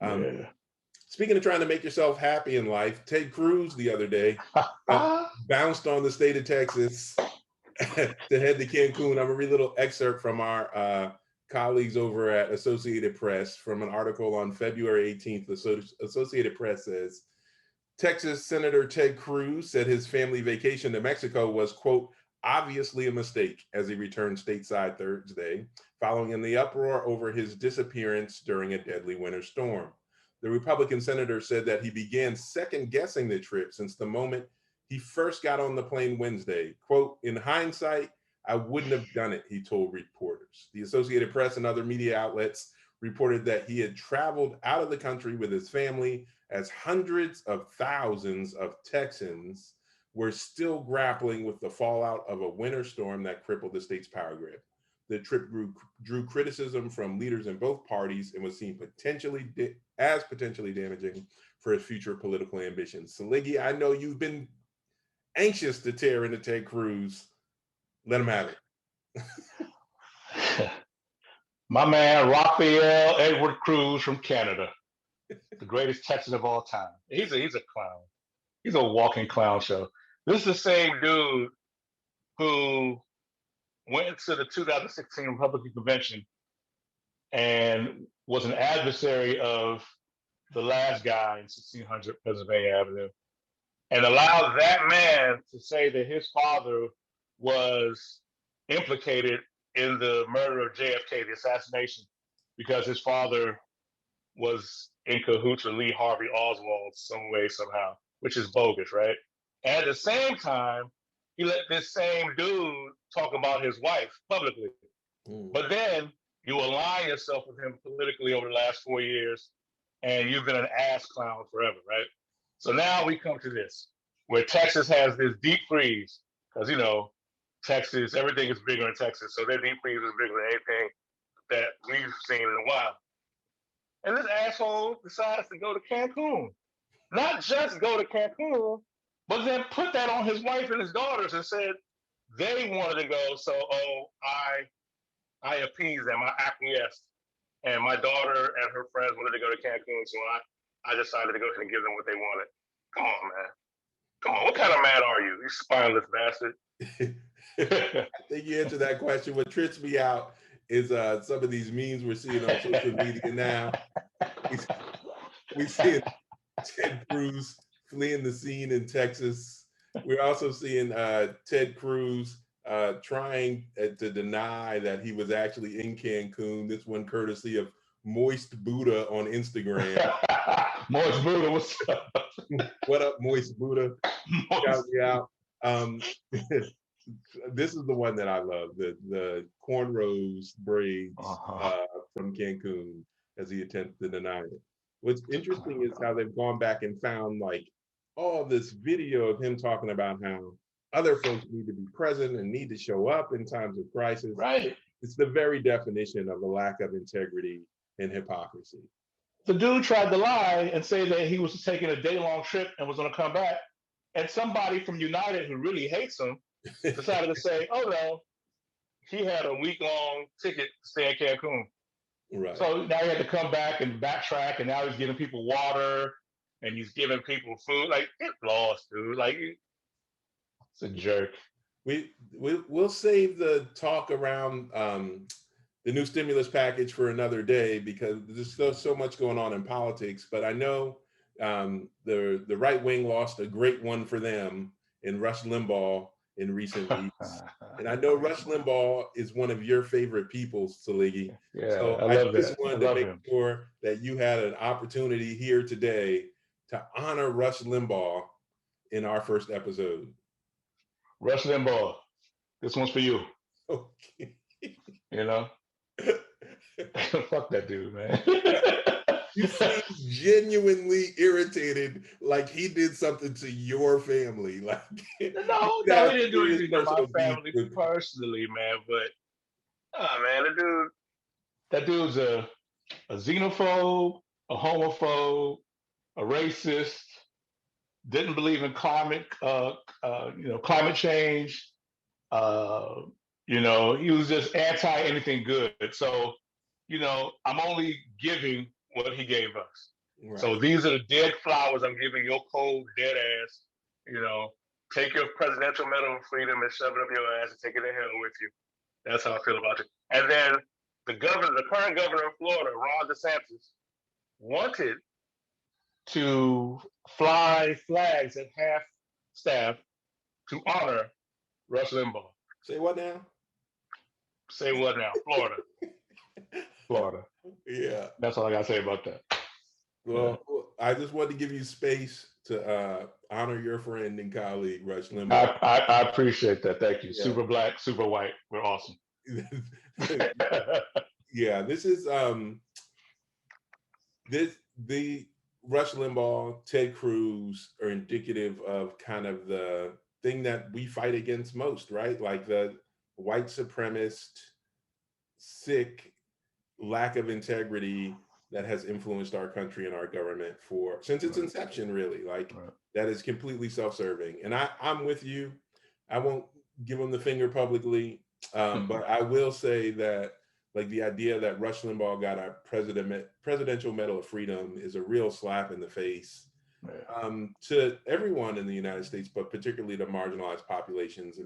Yeah. Speaking of trying to make yourself happy in life, Ted Cruz the other day bounced on the state of Texas to head to Cancun. I'm going to read a little excerpt from our colleagues over at Associated Press from an article on February 18th. The Associated Press says, Texas Senator Ted Cruz said his family vacation to Mexico was, quote, obviously a mistake as he returned stateside Thursday, following in the uproar over his disappearance during a deadly winter storm. The Republican senator said that he began second-guessing the trip since the moment he first got on the plane Wednesday. Quote, in hindsight, I wouldn't have done it, he told reporters. The Associated Press and other media outlets reported that he had traveled out of the country with his family as hundreds of thousands of Texans were still grappling with the fallout of a winter storm that crippled the state's power grid. The trip drew criticism from leaders in both parties and was seen potentially damaging for his future political ambitions. Saliggy, I know you've been anxious to tear into Ted Cruz. Let him have it. My man, Raphael Edward Cruz from Canada, the greatest Texan of all time. He's a clown. He's a walking clown show. This is the same dude who went to the 2016 Republican convention and was an adversary of the last guy in 1600 Pennsylvania Avenue, and allowed that man to say that his father was implicated in the murder of JFK, the assassination, because his father was in cahoots with Lee Harvey Oswald some way, somehow, which is bogus, right? And at the same time, he let this same dude talk about his wife publicly. But then you align yourself with him politically over the last 4 years, and you've been an ass clown forever, right? So now we come to this, where Texas has this deep freeze, because, you know, Texas, everything is bigger in Texas, so their deep freeze is bigger than anything that we've seen in a while. And this asshole decides to go to Cancun. Not just go to Cancun, but then put that on his wife and his daughters and said they wanted to go, so I appeased them, I acquiesced. And my daughter and her friends wanted to go to Cancun, so I decided to go ahead and give them what they wanted. Come on, man. Come on, what kind of man are you spineless bastard? I think you answered that question. What trips me out is some of these memes we're seeing on social media now. We see Ted Cruz fleeing the scene in Texas. We're also seeing Ted Cruz trying to deny that he was actually in Cancun. This one courtesy of Moist Buddha on Instagram. Moist Buddha, what's up? What up, Moist Buddha? Shout me out. This is the one that I love, the cornrows braids from Cancun as he attempts to deny it. What's interesting is how they've gone back and found like all this video of him talking about how other folks need to be present and need to show up in times of crisis. Right. It's the very definition of a lack of integrity and hypocrisy. The dude tried to lie and say that he was taking a day-long trip and was going to come back. And somebody from United who really hates him decided to say, oh, no, he had a week-long ticket to stay in Cancun. Right. So now he had to come back and backtrack, and now he's giving people water, and he's giving people food. Like, get lost, dude. Like, it's a jerk. We'll save the talk around the new stimulus package for another day because there's still so much going on in politics. But I know the right wing lost a great one for them in Rush Limbaugh in recent weeks. And I know Rush Limbaugh is one of your favorite people, Saliggy. Yeah, so I just wanted to make sure that you had an opportunity here today to honor Rush Limbaugh in our first episode. Rush Limbaugh, this one's for you. Okay. You know? Fuck that dude, man. You seem genuinely irritated, like he did something to your family. Like no, he didn't do anything to my family personally, man. But man, that dude's a xenophobe, a homophobe, a racist. Didn't believe in climate change. He was just anti anything good. So, I'm only giving what he gave us. Right. So these are the dead flowers I'm giving your cold, dead ass. You know, take your presidential medal of freedom and shove it up your ass and take it to hell with you. That's how I feel about you. And then the current governor of Florida, Ron DeSantis, wanted to fly flags at half staff to honor Rush Limbaugh. Say what now? Say what now? Florida. Florida. Yeah. That's all I gotta say about that. Well, I just wanted to give you space to honor your friend and colleague, Rush Limbaugh. I appreciate that. Thank you. Yeah. Super black, super white. We're awesome. Yeah, this is the Rush Limbaugh, Ted Cruz are indicative of kind of the thing that we fight against most, right? Like the white supremacist, sick lack of integrity that has influenced our country and our government since its inception, really. Like that is completely self-serving. And I'm with you. I won't give him the finger publicly, but I will say that like the idea that Rush Limbaugh got our presidential medal of freedom is a real slap in the face to everyone in the United States, but particularly to marginalized populations